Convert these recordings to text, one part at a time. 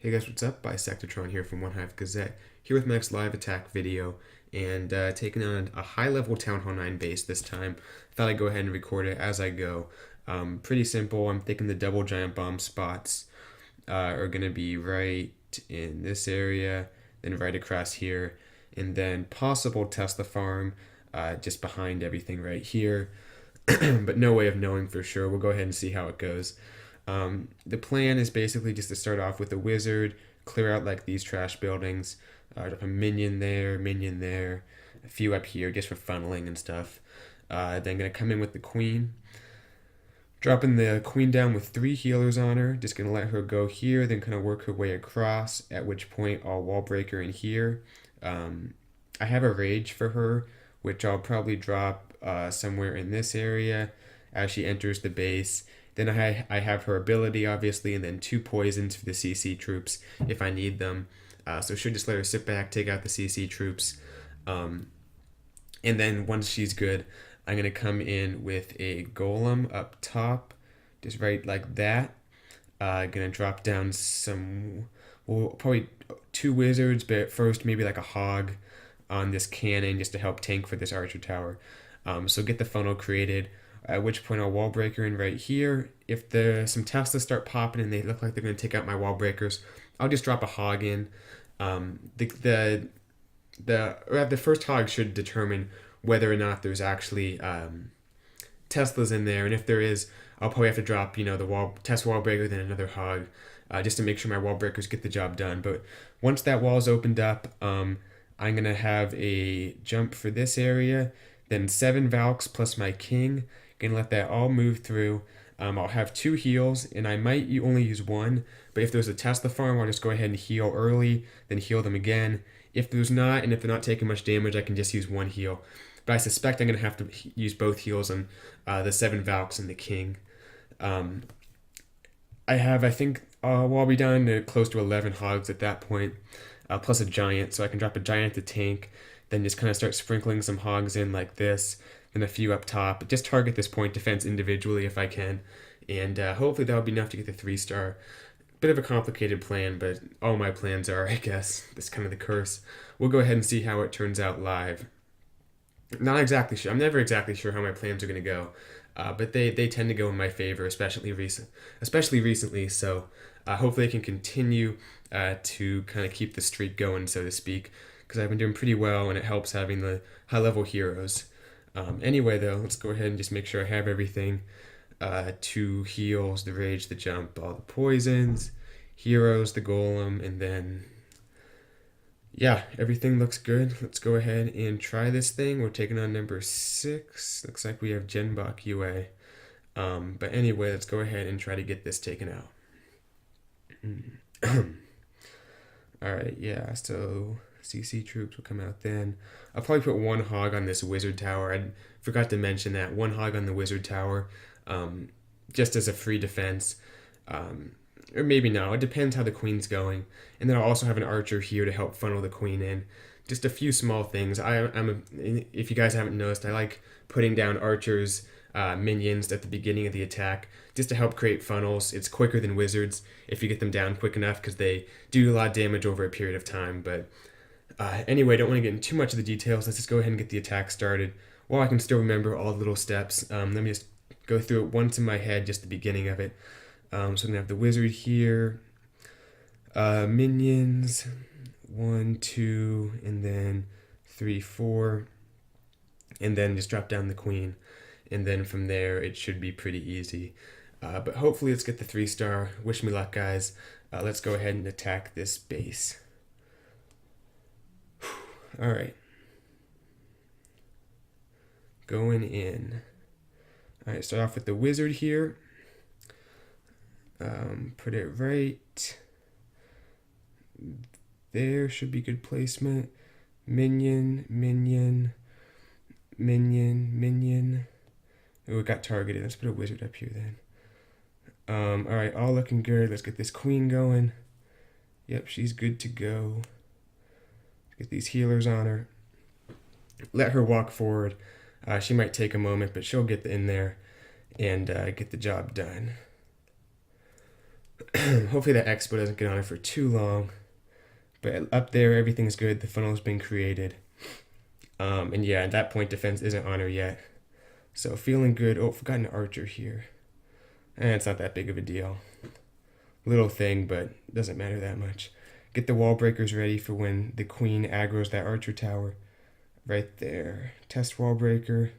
Hey guys, what's up? Bisectatron here from OneHive Gazette, here with my next live attack video, and taking on a high-level Town Hall 9 base this time. I thought I'd go ahead and record it as I go. Pretty simple. I'm thinking the double giant bomb spots are going to be right in this area, then right across here, and then possible Tesla farm just behind everything right here. But no way of knowing for sure. We'll go ahead and see how it goes. The plan is basically just to start off with a wizard, clear out like these trash buildings, drop a minion there, a few up here just for funneling and stuff. Then gonna come in with the queen, dropping the queen down with 3 healers on her, just gonna let her go here, then kind of work her way across, at which point I'll wall break her in here. I have a rage for her, which I'll probably drop somewhere in this area as she enters the base. Then I have her ability, obviously, and then 2 poisons for the CC troops if I need them. So should just let her sit back, take out the CC troops. And then once she's good, I'm going to come in with a golem up top, just right like that. Going to drop down some, well, probably 2 wizards, but first maybe like a hog on this cannon just to help tank for this archer tower. So get the funnel created. At which point I'll wall breaker in right here. If some Teslas start popping and they look like they're going to take out my wall breakers, I'll just drop a hog in. The first hog should determine whether or not there's actually Teslas in there, and if there is, I'll probably have to drop the test wall breaker, then another hog, just to make sure my wall breakers get the job done. But once that wall is opened up, I'm gonna have a jump for this area, then 7 Valks plus my king. Gonna let that all move through. I'll have 2 heals, and I might only use 1, but if there's a Tesla farm, I'll just go ahead and heal early, then heal them again. If there's not, and if they're not taking much damage, I can just use 1 heal. But I suspect I'm gonna have to use both heals on the 7 Valks and the king. I think I'll be down to close to 11 hogs at that point, plus a giant, so I can drop a giant to tank, then just kind of start sprinkling some hogs in like this, then a few up top. Just target this point defense individually if I can, and hopefully that'll be enough to get the 3-star. Bit of a complicated plan, but all my plans are, I guess. That's kind of the curse. We'll go ahead and see how it turns out live. Not exactly sure. I'm never exactly sure how my plans are going to go, but they tend to go in my favor, especially recently. So hopefully I can continue to kind of keep the streak going, so to speak, because I've been doing pretty well, and it helps having the high-level heroes. Anyway, though, let's go ahead and just make sure I have everything. 2 heals, the rage, the jump, all the poisons, heroes, the golem, and then, yeah, everything looks good. Let's go ahead and try this thing. We're taking on number 6. Looks like we have Genbach UA. But anyway, let's go ahead and try to get this taken out. Alright, yeah, so CC troops will come out then. I'll probably put 1 hog on this wizard tower. I forgot to mention that. 1 hog on the wizard tower, just as a free defense. Or maybe no, it depends how the queen's going. And then I'll also have an archer here to help funnel the queen in. Just a few small things. If you guys haven't noticed, I like putting down archers, minions at the beginning of the attack, just to help create funnels. It's quicker than wizards if you get them down quick enough, because they do a lot of damage over a period of time. But anyway, I don't want to get into too much of the details. Let's just go ahead and get the attack started. While I can still remember all the little steps, let me just go through it once in my head, just the beginning of it. So I'm going to have the wizard here, minions, 1, 2, and then 3, 4, and then just drop down the queen. And then from there, it should be pretty easy. But hopefully, let's get the 3-star. Wish me luck, guys. Let's go ahead and attack this base. All right. Going in. All right, start off with the wizard here. Put it right there. Should be good placement. Minion, minion, minion, minion. Oh, it got targeted. Let's put a wizard up here then. All right, all looking good. Let's get this queen going. Yep, she's good to go. Get these healers on her. Let her walk forward. She might take a moment, but she'll get in there and get the job done. Hopefully that expo doesn't get on it for too long. But up there, everything's good. The funnel's been created. And yeah, at that point, defense isn't on her yet. So feeling good. Oh, forgot an archer here. It's not that big of a deal. Little thing, but doesn't matter that much. Get the wall breakers ready for when the queen aggroes that archer tower. Right there. Test wall breaker.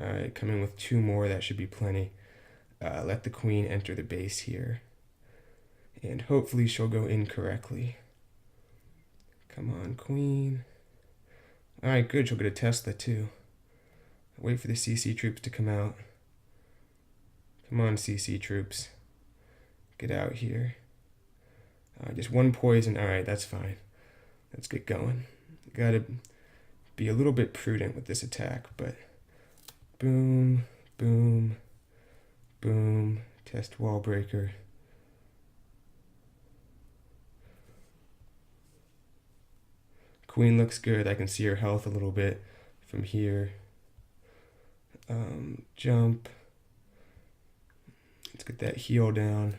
Alright, come in with 2 more. That should be plenty. Let the queen enter the base here. And hopefully she'll go in correctly. Come on, queen. Alright, good. She'll get a Tesla too. Wait for the CC troops to come out. Come on, CC troops. Get out here. Just 1 poison. Alright, that's fine. Let's get going. Gotta be a little bit prudent with this attack, but boom, boom, boom. Test wall breaker. Queen looks good. I can see her health a little bit from here. Jump. Let's get that heal down.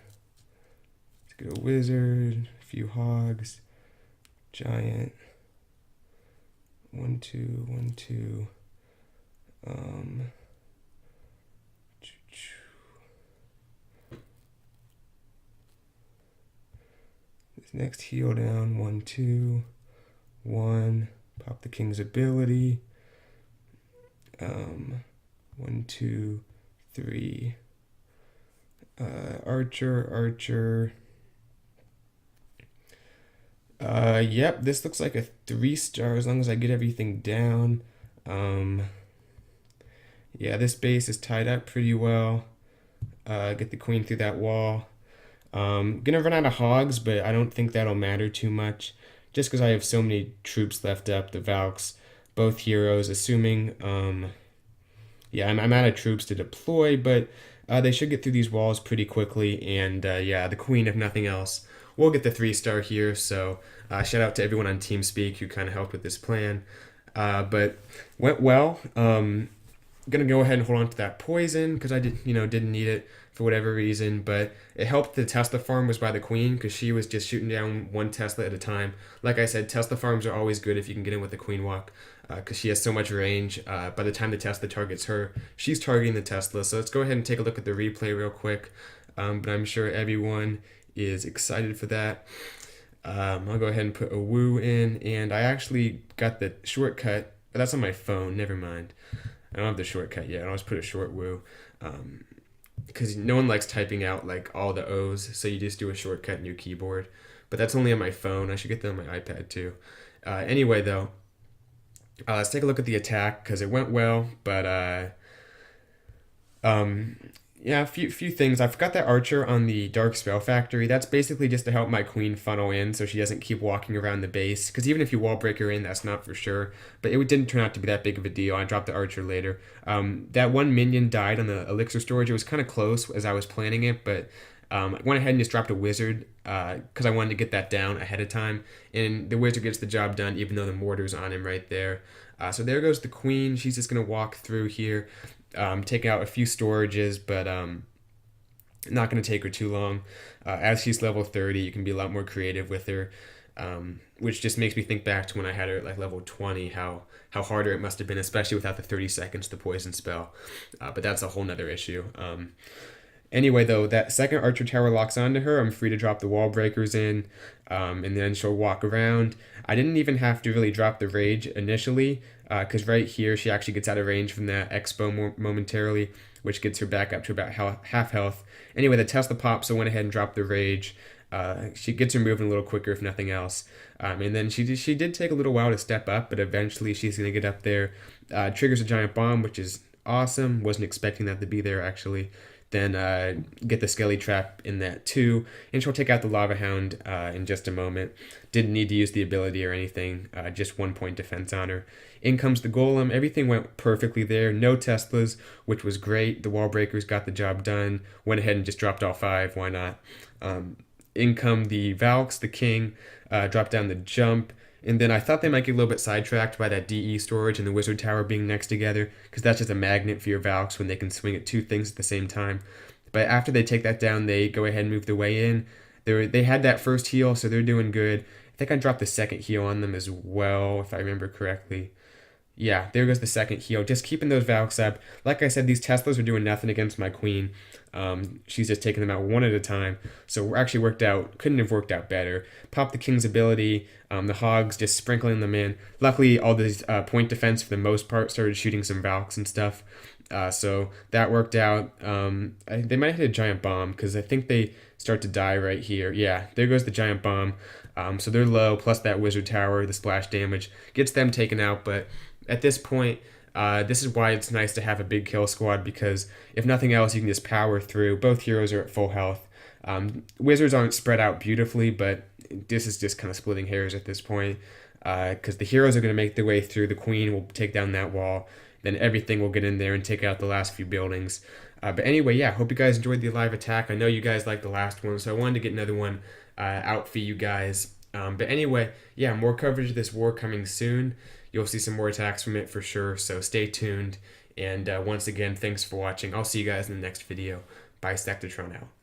Let's get a wizard, a few hogs, giant. 1, 2, 1, 2. This next heal down. 1, 2, 1. Pop the king's ability. 1, 2, 3. Archer. Yep, this looks like a 3-star as long as I get everything down. Yeah, this base is tied up pretty well. Get the queen through that wall. Gonna run out of hogs, but I don't think that'll matter too much. Just because I have so many troops left up, the Valks, both heroes, assuming, yeah, I'm out of troops to deploy, but they should get through these walls pretty quickly, and yeah, the queen, if nothing else, will get the 3-star here, so shout out to everyone on TeamSpeak who kind of helped with this plan, but went well. Gonna go ahead and hold on to that poison, because I didn't need it for whatever reason, but it helped the Tesla farm was by the queen, because she was just shooting down 1 Tesla at a time. Like I said, Tesla farms are always good if you can get in with the queen walk, because she has so much range. By the time the Tesla targets her, she's targeting the Tesla. So let's go ahead and take a look at the replay real quick, but I'm sure everyone is excited for that. I'll go ahead and put a woo in, and I actually got the shortcut, but that's on my phone, never mind. I don't have the shortcut yet. I'll just put a short woo, because no one likes typing out like all the O's, so you just do a shortcut in your keyboard. But that's only on my phone. I should get that on my iPad too. Anyway, though, let's take a look at the attack, because it went well, but yeah, a few things. I forgot that archer on the Dark Spell Factory. That's basically just to help my queen funnel in so she doesn't keep walking around the base. Because even if you wall break her in, that's not for sure. But it didn't turn out to be that big of a deal. I dropped the archer later. That 1 minion died on the elixir storage. It was kind of close as I was planning it, but I went ahead and just dropped a wizard because I wanted to get that down ahead of time. And the wizard gets the job done even though the mortar's on him right there. So there goes the queen. She's just going to walk through here. Take out a few storages, but not going to take her too long. As she's level 30, you can be a lot more creative with her, which just makes me think back to when I had her at like level 20, how harder it must have been, especially without the 30 seconds to poison spell. But that's a whole nother issue. Anyway, though, that second archer tower locks onto her. I'm free to drop the wall breakers in, and then she'll walk around. I didn't even have to really drop the rage initially, because right here she actually gets out of range from that expo momentarily, which gets her back up to about half health. Anyway, the Tesla pop, so I went ahead and dropped the rage. She gets her moving a little quicker, if nothing else. And then she did take a little while to step up, but eventually she's going to get up there. Triggers a giant bomb, which is awesome. Wasn't expecting that to be there, actually. Then get the Skelly Trap in that too, and she'll take out the Lava Hound in just a moment. Didn't need to use the ability or anything, just 1 point defense on her. In comes the Golem. Everything went perfectly there. No Teslas, which was great. The Wall Breakers got the job done. Went ahead and just dropped all 5. Why not? In come the Valks, the King, dropped down the Jump. And then I thought they might get a little bit sidetracked by that DE storage and the Wizard Tower being next together, because that's just a magnet for your Valks when they can swing at 2 things at the same time. But after they take that down, they go ahead and move the way in. They had that first heal, so they're doing good. I think I dropped the second heal on them as well, if I remember correctly. Yeah, there goes the second heal. Just keeping those Valks up. Like I said, these Teslas are doing nothing against my queen. She's just taking them out one at a time. So actually worked out, couldn't have worked out better. Pop the king's ability. The hogs just sprinkling them in. Luckily, all these point defense for the most part started shooting some Valks and stuff. So that worked out. They might have hit a giant bomb because I think they start to die right here. Yeah, there goes the giant bomb. So they're low, plus that wizard tower, the splash damage gets them taken out. But at this point, this is why it's nice to have a big kill squad, because if nothing else, you can just power through. Both heroes are at full health. Wizards aren't spread out beautifully, but this is just kind of splitting hairs at this point, because the heroes are going to make their way through. The queen will take down that wall. Then everything will get in there and take out the last few buildings. But anyway, yeah, hope you guys enjoyed the live attack. I know you guys liked the last one, so I wanted to get another one out for you guys. But anyway, yeah, more coverage of this war coming soon. You'll see some more attacks from it for sure, so stay tuned. And once again, thanks for watching. I'll see you guys in the next video. Bye, Stacktotron out.